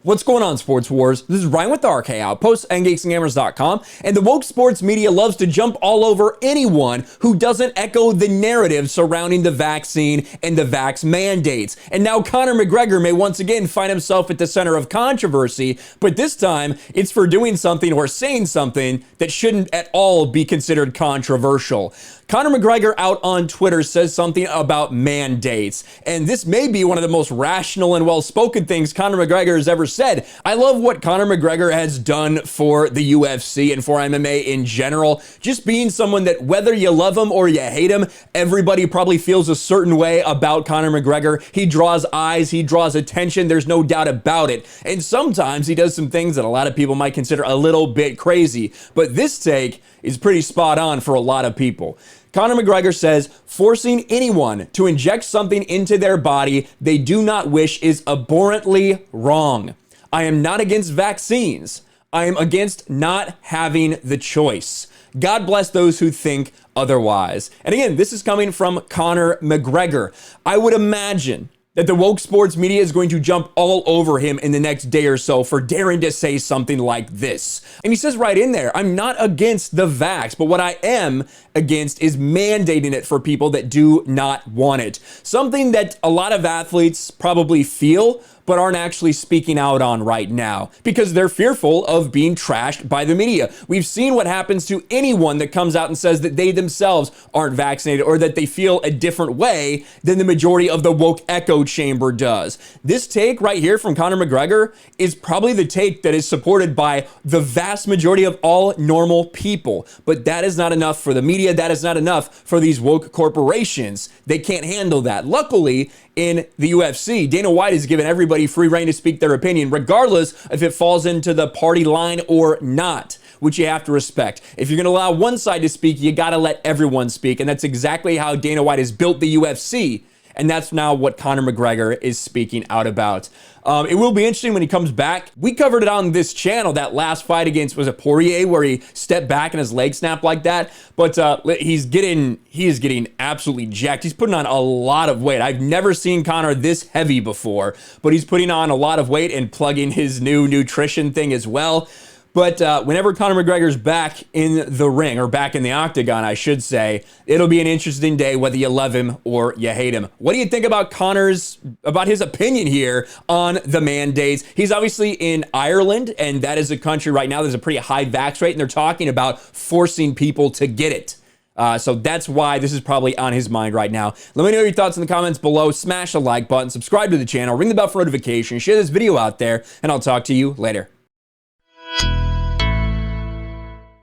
What's going on, Sports Wars? This is Ryan with the RK Outpost and GeeksGamers.com, and the woke sports media loves to jump all over anyone who doesn't echo the narrative surrounding the vaccine and the vax mandates. And now Conor McGregor may once again find himself at the center of controversy, but this time it's for doing something or saying something that shouldn't at all be considered controversial. Conor McGregor out on Twitter says something about mandates, and this may be one of the most rational and well-spoken things Conor McGregor has ever said. I love what Conor McGregor has done for the UFC and for MMA in general. Just being someone that, whether you love him or you hate him, everybody probably feels a certain way about Conor McGregor. He draws eyes, he draws attention, there's no doubt about it. And sometimes he does some things that a lot of people might consider a little bit crazy, but this take is pretty spot on for a lot of people. Conor McGregor says, forcing anyone to inject something into their body they do not wish is abhorrently wrong. I am not against vaccines. I am against not having the choice. God bless those who think otherwise. And again, this is coming from Conor McGregor. I would imagine that the woke sports media is going to jump all over him in the next day or so for daring to say something like this. And he says right in there, I'm not against the vax, but what I am against is mandating it for people that do not want it. Something that a lot of athletes probably feel, but aren't actually speaking out on right now because they're fearful of being trashed by the media. We've seen what happens to anyone that comes out and says that they themselves aren't vaccinated or that they feel a different way than the majority of the woke echo chamber does. This take right here from Conor McGregor is probably the take that is supported by the vast majority of all normal people, but that is not enough for the media. That is not enough for these woke corporations. They can't handle that. Luckily, in the UFC, Dana White has given everybody free reign to speak their opinion, regardless if it falls into the party line or not, which you have to respect. If you're going to allow one side to speak, you got to let everyone speak. And that's exactly how Dana White has built the UFC. And that's now what Conor McGregor is speaking out about. It will be interesting when he comes back. We covered it on this channel, that last fight against, was it Poirier, where he stepped back and his leg snapped like that. But he is getting absolutely jacked. He's putting on a lot of weight. I've never seen Conor this heavy before, but he's putting on a lot of weight and plugging his new nutrition thing as well. But whenever Conor McGregor's back in the ring, or back in the octagon, I should say, it'll be an interesting day whether you love him or you hate him. What do you think about about his opinion here on the mandates? He's obviously in Ireland, and that is a country right now there's a pretty high vax rate, and they're talking about forcing people to get it. So that's why this is probably on his mind right now. Let me know your thoughts in the comments below. Smash the like button, subscribe to the channel, ring the bell for notifications, share this video out there, and I'll talk to you later.